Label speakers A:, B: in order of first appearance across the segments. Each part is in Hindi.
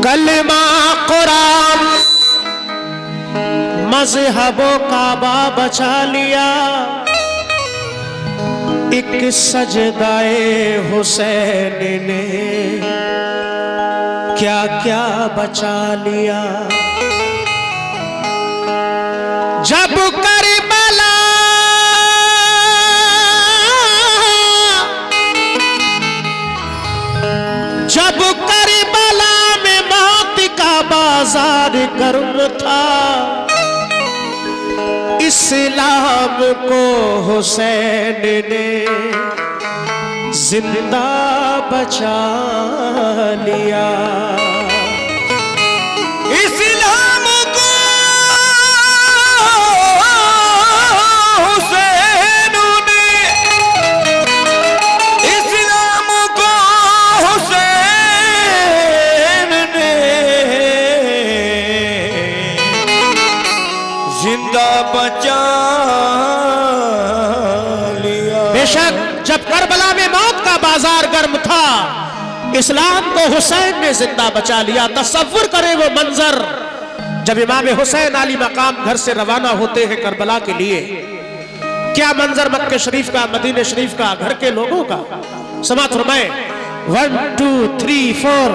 A: कलमा कुरान मज़हबो काबा बचा लिया, एक सजदाए हुसैन ने क्या क्या बचा लिया। जब करबला में मौत का बाजार गर्म था, इस्लाम को हुसैन ने जिंदा बचा लिया। इस्लाम को हुसैन ने, इस्लाम को हुसैन ने जिंदा बचा लिया। बेशक जब करबला में मौत का बाजार गर्म था, इस्लाम को हुसैन ने जिंदा बचा लिया। तसव्वुर करें वो मंजर जब इमाम हुसैन आली मकाम घर से रवाना होते हैं करबला के लिए। क्या मंजर मक्के शरीफ का, मदीने शरीफ का, घर के लोगों का। समाअत फरमाएं 1 2 3 4।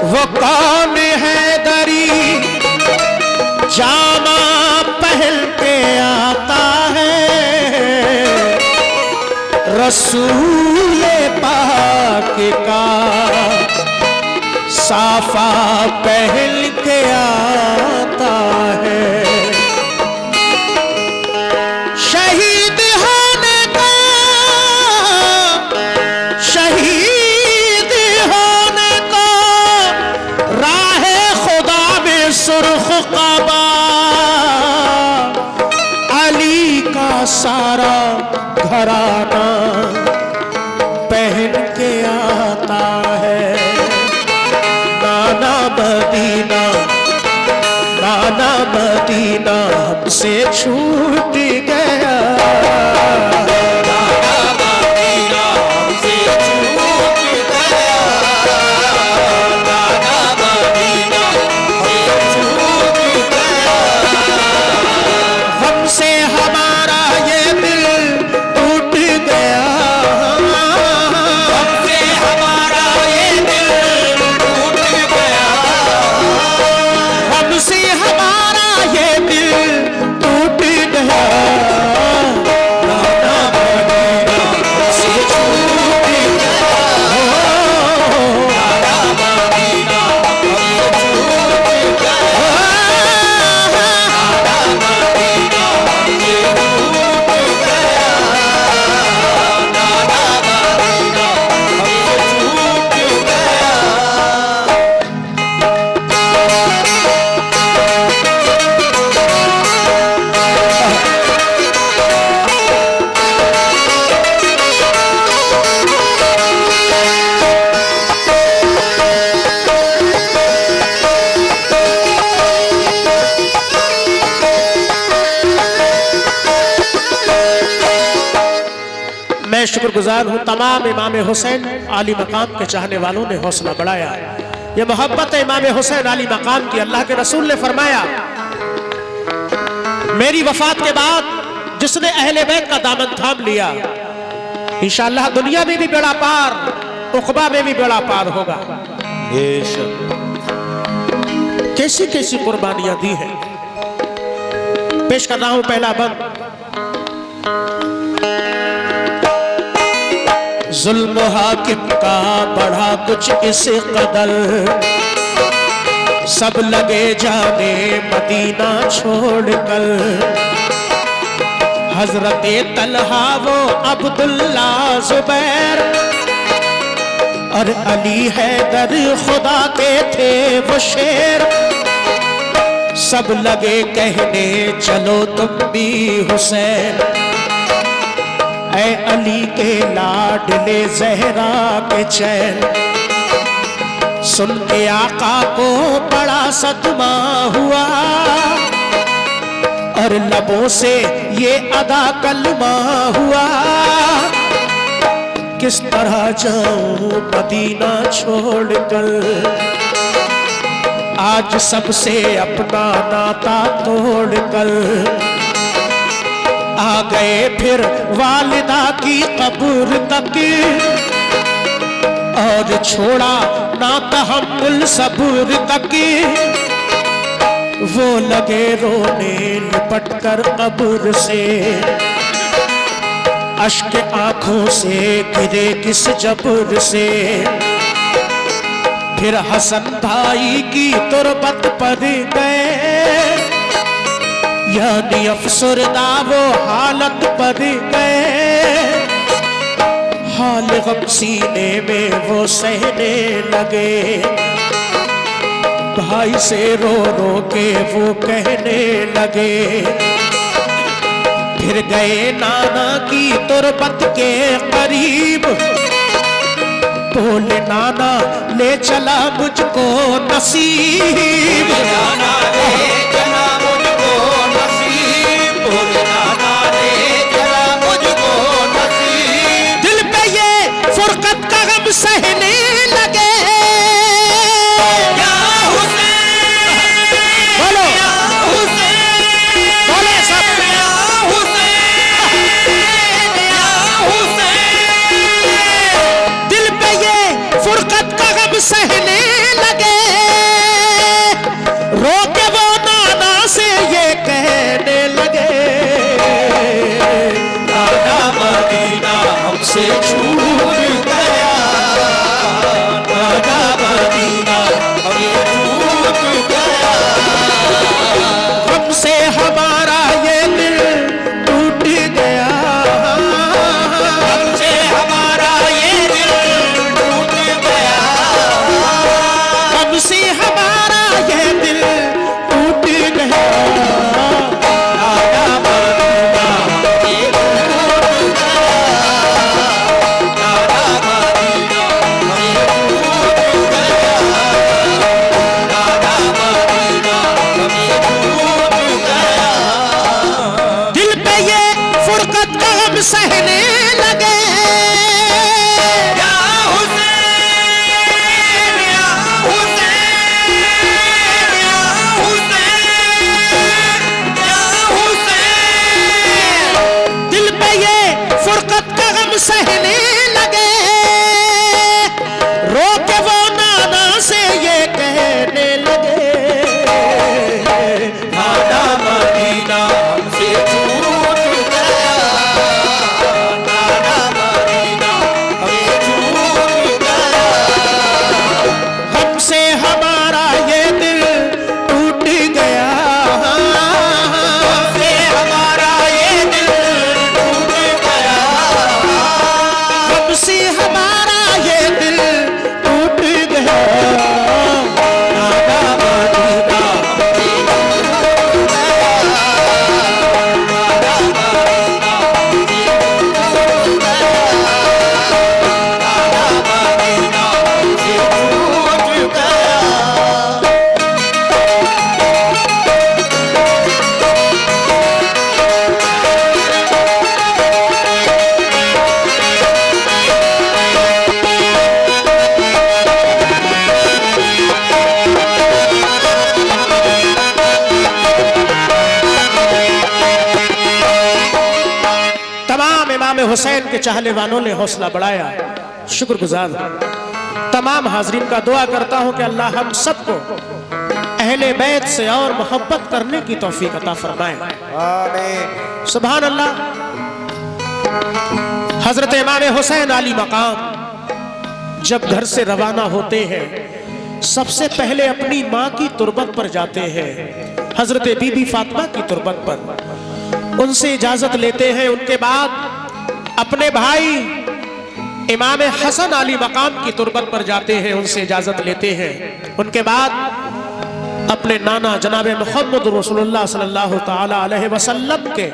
A: वो कौन है दरी जामा पहन के आता है, रसूल पाक का साफा पहन के आता है। शहीद होने का, शहीद होने को राहे खुदा में सुर्ख काबा, अली का सारा घराना पहन के आता है। नाना मदीना, नाना मदीना हमसे छूट गया, मैं शुक्रगुजार हूँ तमाम इमाम हुसैन आली मकाम के चाहने वालों ने हौसला बढ़ाया। ये मोहब्बत है इमाम हुसैन आली मकाम की। अल्लाह के रसूल ने फरमाया, मेरी वफात के बाद जिसने अहले बैत का दामन थाम लिया, इंशाअल्लाह दुनिया में भी बेड़ा पार, उक़बा में भी बेड़ा पार होगा। कैसी कैसी कुर्बानियां दी हैं। पेश कर रहा हूं पहला बंद। जुल्म हाकिम का बढ़ा कुछ इस कदर, सब लगे जाने मदीना छोड़कर। हजरत तलहा वो अब्दुल्ला जुबैर और अली हैदर खुदा के थे वो शेर। सब लगे कहने चलो तुम भी हुसैन, ऐ अली के लाडले ज़हरा के चैन। सुन के आका को बड़ा सदमा हुआ और लबों से ये अदा कलमा हुआ। किस तरह जाऊं मदीना छोड़कर, आज सबसे अपना नाता तोड़कर। आ गए फिर वालिदा की कब्र तक और छोड़ा ना तहम्मुल सब्र तक। वो लगे रोने लिपट कर कब्र से, अश्क आंखों से गिरे किस जबर से। फिर हसन भाई की तुरबत पर गए, यानी अफसरदा वो हालत पर गए। हाल गम सीने में वो सहने लगे, भाई से रो रो के वो कहने लगे। फिर गए नाना की तुरबत के करीब, बोले नाना ले चला मुझको नसीब।
B: नाना ले चला मुझको नसीब, बोले नाना ले चला मुझको नसीब।
A: दिल पे ये फुरकत का गम सहने लगे।
B: या हुसैन,
A: बोलो
B: या हुसैन,
A: बोले सब।
B: या हुसैन, या हुसैन।
A: दिल पे ये फुरकत का गम सहने लगे। रो के वो नाना से ये कहने लगे,
B: नाना मदीना हमसे छूट गया, नाना मदीना हमसे छूट गया।
A: हमसे हमारा ये दिल टूट गया।
B: हमसे हमारा ये दिल टूट गया,
A: हमसे हमारा ये दिल टूट गया।
B: नाना मदीना ये टूट गया, नाना मदीना ये टूट गया, नाना मदीना ये टूट गया।
A: दिल पे ये फुरकत का गम सहने लगे।
B: या हुसैन, या हुसैन, या हुसैन, या हुसैन।
A: दिल पे ये फुरकत का गम सहने लगे। रो के वो नाना से ये कहने लगे,
B: नाना मदीना हमसे छूट गया, नाना मदीना हमसे छूट गया।
A: हमसे हमारा ये दिल टूट गया।
B: हमसे हमारा ये दिल टूट गया,
A: हमसे हमारा ये दिल टूट गया।
B: नाना मदीना हमसे छूट गया, नाना मदीना हमसे छूट गया, नाना मदीना हमसे छूट गया।
A: तमाम इमाम हुसैन के चाहने वालों ने हौसला बढ़ाया, शुक्रगुजार हूं। तमाम हाजरीन का दुआ करता हूं कि अल्लाह हम सबको अहले बैत से और मोहब्बत करने की तौफीक अता फरमाए।
B: आमीन।
A: सुभान अल्लाह। हजरत इमाम हुसैन अली मकाम जब घर से रवाना होते हैं, सबसे पहले अपनी माँ की तुरबत पर जाते हैं, हजरत बीबी फातिमा की तुरबत पर। उनसे इजाजत लेते हैं। उनके बाद अपने भाई इमाम हसन अली मकाम की तुरबत पर जाते हैं, उनसे इजाजत लेते हैं। उनके बाद अपने नाना जनाब मोहम्मद रसूलुल्लाह सल्लल्लाहु ताला अलैहि वसल्लम के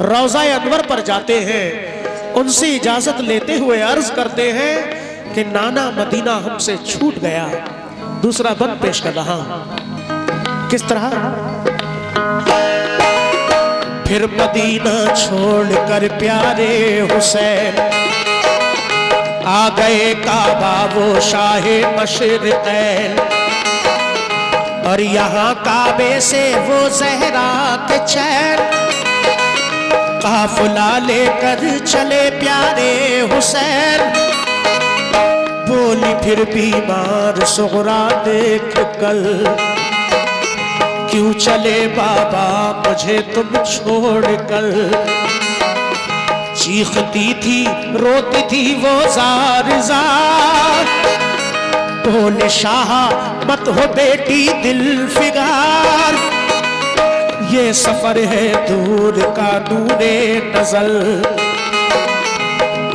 A: रोज़ा अनवर पर जाते हैं। उनसे इजाजत लेते हुए अर्ज करते हैं कि नाना मदीना हमसे छूट गया, दूसरा बंद पेश कर रहा हूं। किस तरह? फिर मदीना छोड़कर प्यारे हुसैन आ गए काबा वो शाहे मशरिक़ैन, और यहाँ काबे से वो ज़हरा के चैन काफिला लेकर चले प्यारे हुसैन। बोली फिर बीमार सुगरा देख कर, क्यों चले बाबा मुझे तुम छोड़ कर। चीखती थी रोती थी वो जार जार, बोले शाह मत हो बेटी दिल फिगार। ये सफर है दूर का नूरे नजर,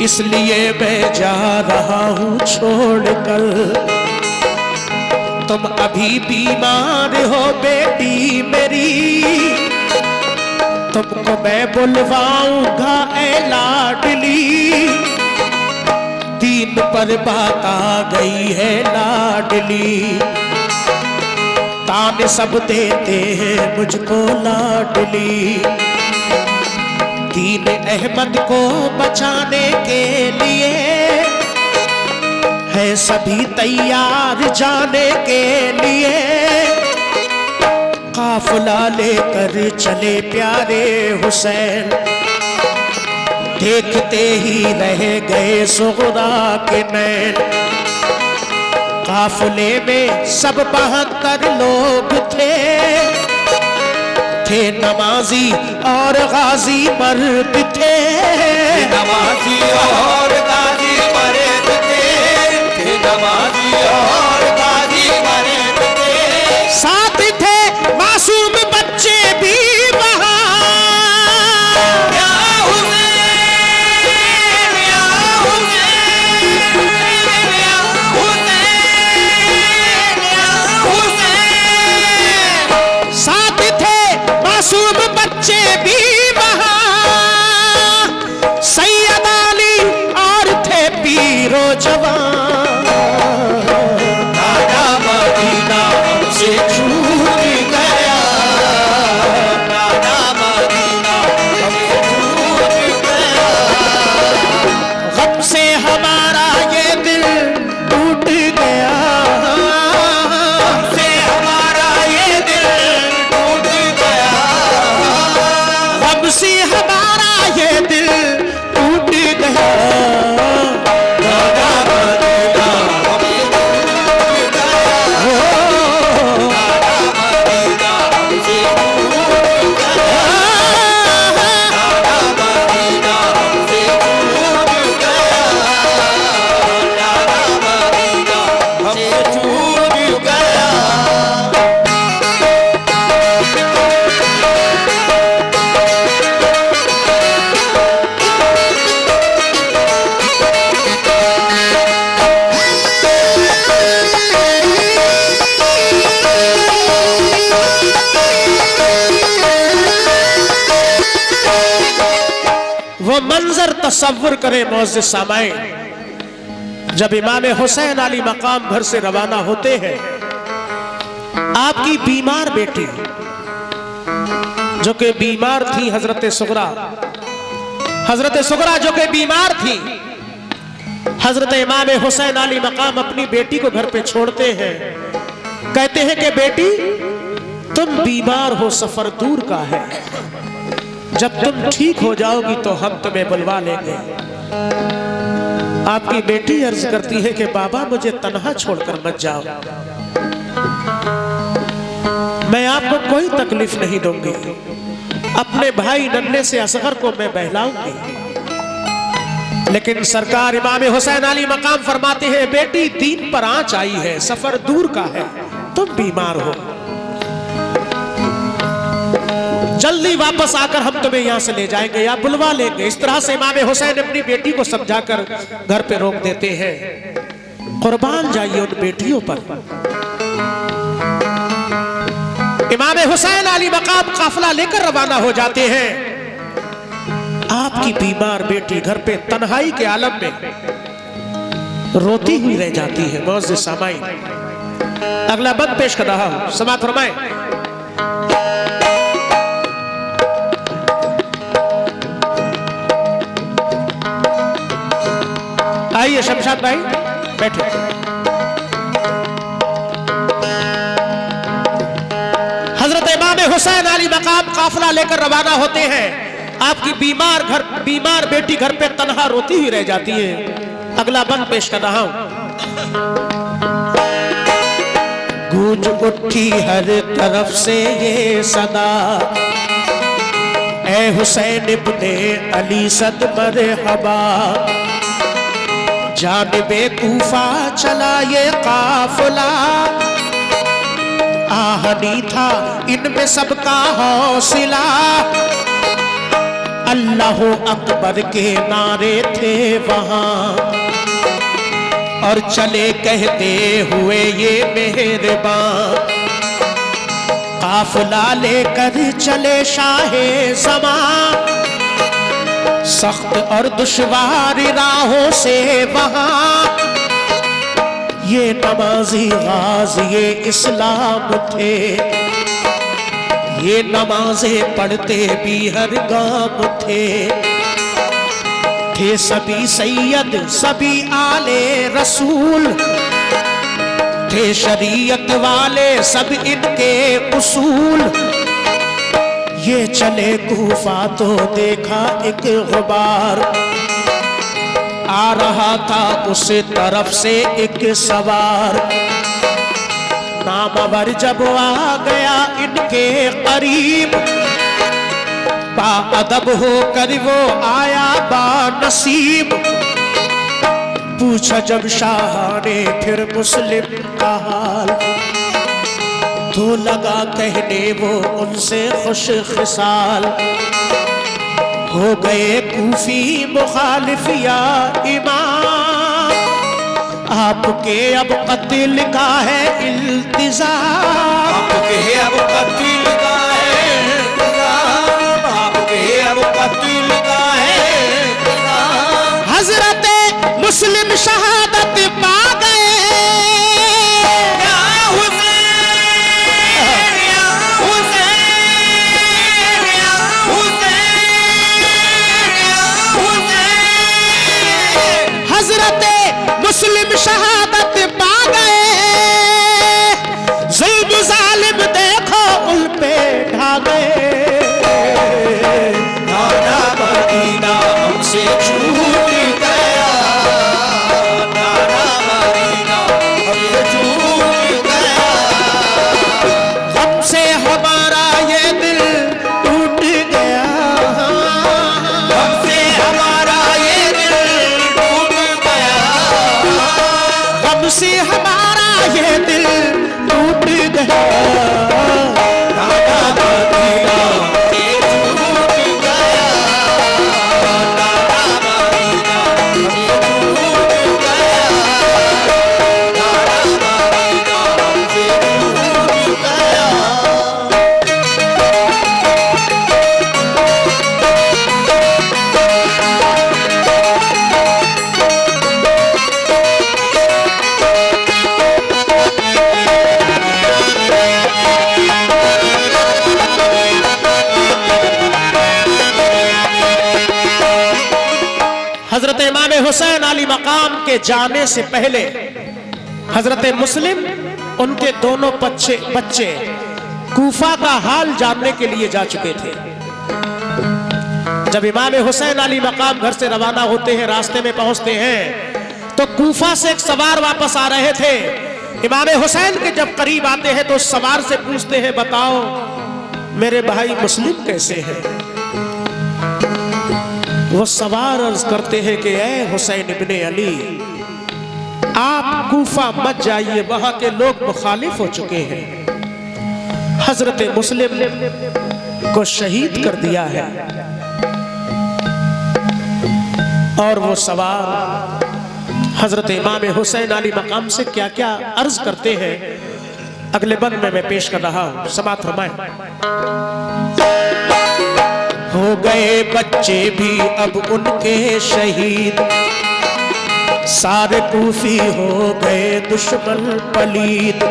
A: इसलिए मैं जा रहा हूँ छोड़ कर। तुम अभी बीमार हो बेटी मेरी, तुमको मैं बुलवाऊंगा ऐ लाडली। दीन पर बात आ गई है लाडली, ताने सब देते हैं मुझको लाडली। दीन अहमद को बचाने के लिए है सभी तैयार जाने के लिए। काफिला लेकर चले प्यारे हुसैन, देखते ही रह गए सुगरा के नैन। काफिले में सब 72 लोग थे नमाजी और गाजी मर्द थे।
B: नमाजी और गाजी मर्द थे, नमाजी और गाजी मर्द थे।
A: साथ थे मासूम बच्चे भी वहाँ।
B: या हुसैन, या हुसैन, या हुसैन, या हुसैन।
A: साथ थे मासूम बच्चे भी वहाँ। सैयद अली और थे पीरो जवान।
B: राजा मदीना से छूट गया, राजा मदीना से छूट गया।
A: गम से हमारा ये दिल टूट गया,
B: से हमारा ये दिल टूट गया।
A: गम से हमारा ये दिल टूट गया।
B: राजा मदीना हमसे छूट गया, राजा मदीना हमसे छूट गया, राजा मदीना हमसे छूट गया, राजा मदीना हमसे छूट गया।
A: वो मंजर तसव्वुर करे मौज़िज़ सामाईन, जब इमाम हुसैन अली मकाम घर से रवाना होते हैं। आपकी बीमार बेटी जो कि बीमार थी, हजरत सुगरा जो कि बीमार थी, हजरत इमाम हुसैन अली मकाम अपनी बेटी को घर पे छोड़ते हैं। कहते हैं कि बेटी तुम बीमार हो, सफर दूर का है, जब तुम ठीक हो जाओगी तो हम तुम्हें बुलवा लेंगे। आपकी बेटी अर्ज करती है कि बाबा मुझे तन्हा छोड़कर मत जाओ, मैं आपको कोई तकलीफ नहीं दूंगी, अपने भाई नन्हे से असगर को मैं बहलाऊंगी। लेकिन सरकार इमाम हुसैन अली मकाम फरमाते हैं बेटी दीन पर आंच आई है, सफर दूर का है, तुम बीमार हो, जल्दी वापस आकर हम तुम्हें यहां से ले जाएंगे या बुलवा लेंगे। इस तरह से इमाम हुसैन अपनी बेटी को समझाकर घर पे रोक देते हैं। कुर्बान जाइए उन बेटियों पर। इमाम हुसैन अली मकाम काफिला लेकर रवाना हो जाते हैं। आपकी बीमार बेटी घर पे तन्हाई के आलम में रोती हुई रह जाती है। मौज़िज़ सामाईन, अगला बंद पेश कर रहा हूं, समाप्त फरमाएं। आइए शमशाद भाई बैठो। हजरत इमाम हुसैन अली मकाम काफिला लेकर रवाना होते हैं। आपकी बीमार बेटी घर पे तन्हा रोती हुई रह जाती है। अगला बंद पेश कर रहा हूं। गूंज उठी हर तरफ से ये सदा, ए हुसैन इब्ने अली सद मरहबा। जानिबे कूफा चला ये काफिला, आहनी था इनमें सबका हौसला। अल्लाह अकबर के नारे थे वहां, और चले कहते हुए ये मेहरबान। काफिला लेकर चले शाहे ज़मां, सख्त और दुश्वार राहों से वहां। ये नमाजी गाज़ी इस्लाम थे, ये नमाज़ें पढ़ते भी हर गाम थे सभी सैयद सभी आले रसूल, थे शरीयत वाले सब इनके उसूल। ये चले कूफा तो देखा एक गुबार, आ रहा था उस तरफ से एक सवार। नामवर जब आ गया इनके करीब, बाअदब होकर वो आया बानसीब। पूछा जब शाह ने फिर मुस्लिम का हाल, तो लगा कहने वो उनसे खुश खिसाल। हो गए कूफी मुखालिफ या इमाम, आपके अब कत्ल का है इल्तिज़ाम।
B: आपके अब कत्ल का है इल्तिज़ाम, आपके अब कत्ल का है इल्तिज़ाम।
A: हजरत मुस्लिम शहादत पा गए, मुस्लिम शहादत पा गए। ज़ुल्म ज़ालिम देखो उन पे ढा गए।
B: नाना मदीना हमसे छूट गया, नाना मदीना हमसे छूट गया।
A: हमसे हमारा ये दिल टूट गया,
B: हमसे हमारा ये दिल टूट गया।
A: हमसे हमारा ये दिल टूट गया।
B: नाना मदीना हमसे छूट गया, नाना मदीना हमसे छूट गया, नाना मदीना हमसे छूट गया।
A: हजरत इमाम हुसैन अली मकाम के जाने से पहले हजरत मुस्लिम उनके दोनों बच्चे कूफा का हाल जानने के लिए जा चुके थे। जब इमाम हुसैन अली मकाम घर से रवाना होते हैं, रास्ते में पहुंचते हैं तो कूफा से एक सवार वापस आ रहे थे। इमाम हुसैन के जब करीब आते हैं तो उस सवार से पूछते हैं, बताओ मेरे भाई मुस्लिम कैसे हैं? वो सवार अर्ज करते हैं कि ऐ हुसैन इब्ने अली, आप कूफा मत जाइए, वहां के लोग मुखालिफ हो चुके हैं। हजरत मुस्लिम को शहीद कर दिया है। और वो सवार हजरत इमाम हुसैन अली मकाम से क्या क्या अर्ज करते हैं, अगले बंद में मैं पेश कर रहा हूं, समाअत फरमाएं। हो गए बच्चे भी अब उनके शहीद, सारे कूफी हो गए दुश्मन पलीद।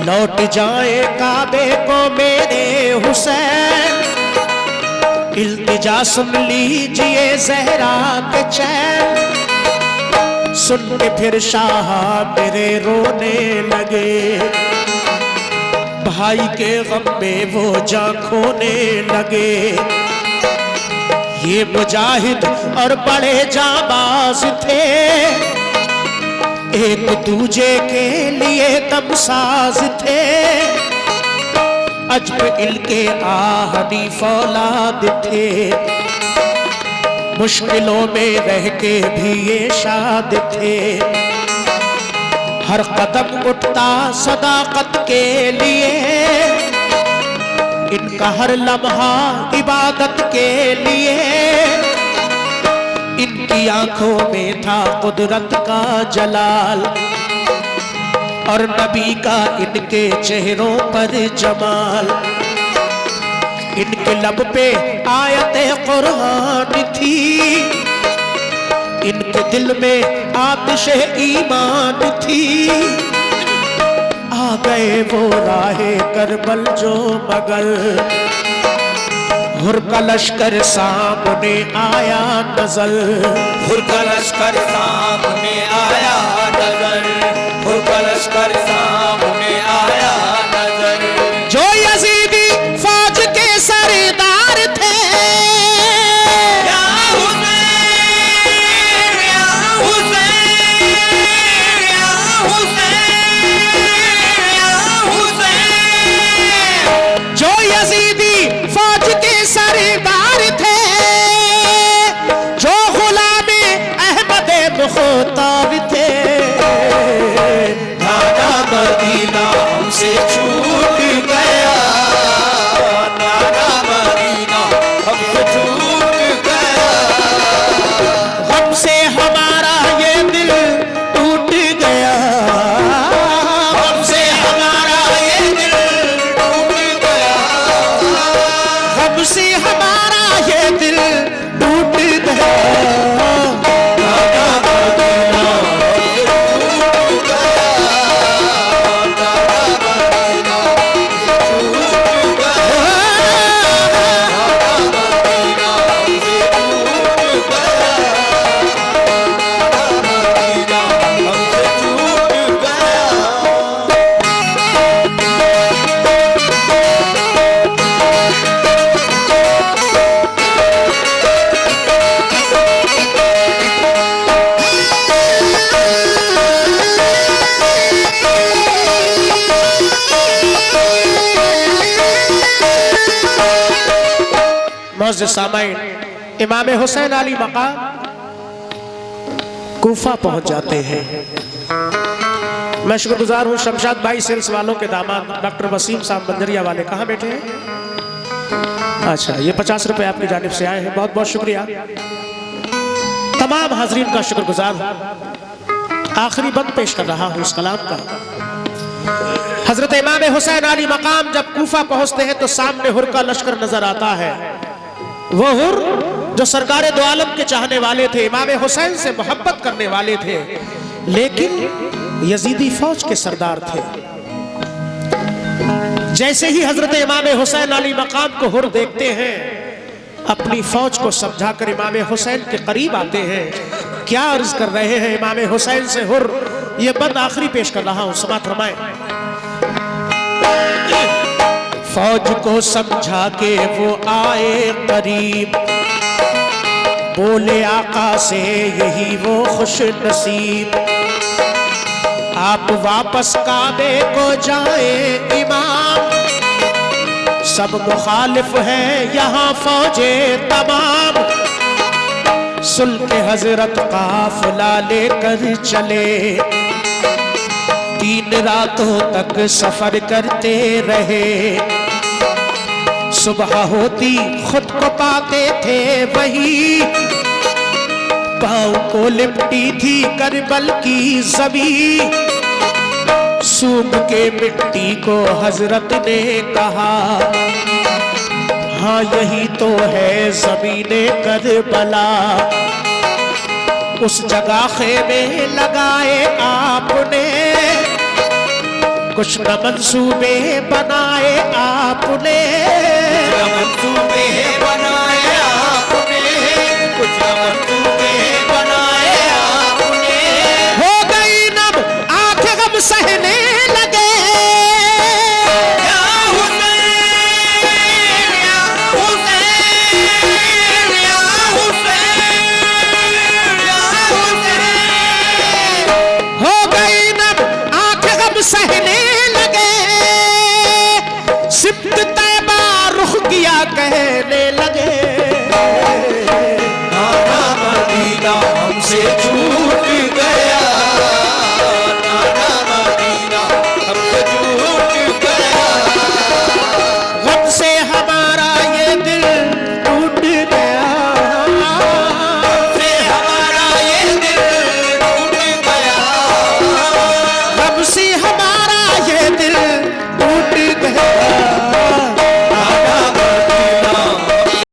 A: लौट जाए काबे को मेरे हुसैन, इल्तिजा सुन लीजिए ज़हरा के चैन। सुन के फिर शाह मेरे रोने लगे, भाई के गम में वो जान खोने लगे। ये मुजाहिद और बड़े जाबाज थे, एक दूजे के लिए दमसाज थे। अजब इनके आहनी फौलाद थे, मुश्किलों में रह के भी ये शाद थे। हर कदम उठता सदाकत के लिए, इनका हर लम्हा इबादत के लिए। इनकी आंखों में था कुदरत का जलाल, और नबी का इनके चेहरों पर जमाल। इनके लब पे आयत कुरान थी, इनके दिल में आतिश ईमान थी। आ गए वो राहे करबल जो मगल, हुर का लश्कर सामने आया नजर।
B: हुर का लश्कर सामने आया नजर, हुर का लश्कर सामने आया नजर।
A: जो यजीदी फौज के सरदार थे,
B: या हुसैन, या हुसैन, या हुसैन, या हुसैन।
A: जो यजीदी फौज के सरदार थे, जो गुलामे अहमद मुख्तार थे।
B: नाना मदीना हमसे छूट गया, नाना मदीना हमसे छूट गया।
A: हमसे हमारा ये दिल टूट गया,
B: हमसे हमारा ये दिल टूट गया।
A: हमसे हमारा ये दिल टूट गया।
B: नाना मदीना हमसे छूट गया, नाना मदीना हमसे छूट गया, नाना मदीना हमसे छूट गया, नाना मदीना हमसे छूट गया।
A: मौजूद सामाइन, इमाम हुसैन अली मकाम कूफा पहुंच जाते हैं। मैं शुक्रगुजार हूँ शमशाद भाई सेल्स वालों के दामाद डॉक्टर वसीम साहब बंजरिया वाले। कहाँ बैठे हैं? अच्छा, ये 50 रुपए आपकी जानिब से आए हैं, बहुत बहुत शुक्रिया। तमाम हाजरीन का शुक्रगुजार हूँ। आखिरी बंद पेश कर रहा हूँ इस कलाम का। हजरत इमाम हुसैन अली मकाम जब कूफा पहुंचते हैं तो सामने हुर का लश्कर नजर आता है। वो हुर जो सरकारे दो आलम के चाहने वाले थे, इमाम हुसैन से मोहब्बत करने वाले थे, लेकिन यजीदी फौज के सरदार थे। जैसे ही हजरत इमाम हुसैन अली मकाम को हुर देखते हैं, अपनी फौज को समझाकर इमाम हुसैन के करीब आते हैं। क्या अर्ज कर रहे हैं इमाम हुसैन से हुर? ये बंद आखिरी पेश कर रहा हूं, समाअत फरमाएं। फौज को समझा के वो आए करीब, बोले आका से यही वो खुश नसीब। आप वापस काबे को जाए इमाम, सब मुखालिफ है यहाँ फौजे तमाम। सुल्के हजरत काफिला लेकर चले, 3 रातों तक सफर करते रहे। सुबह होती खुद को पाते थे वही, पाँव को लिपटी थी करबल की ज़मीं। सूंघ के मिट्टी को हजरत ने कहा, हाँ यही तो है ज़मीने करबला। उस जगह खेमे लगाए आपने, कुछ न मंसूबे बनाए आपने,
B: मंसूबे बनाए आपने, कुछ मंसूबे बनाए आपने।
A: हो गई नम आंखें गम सहने लगे,
B: या हुसैन, या हुसैन, या हुसैन, या हुसैन।
A: हो गई नम आंखें गम सहने लगे, सिब्त तैबा रुख किया कहने लगे।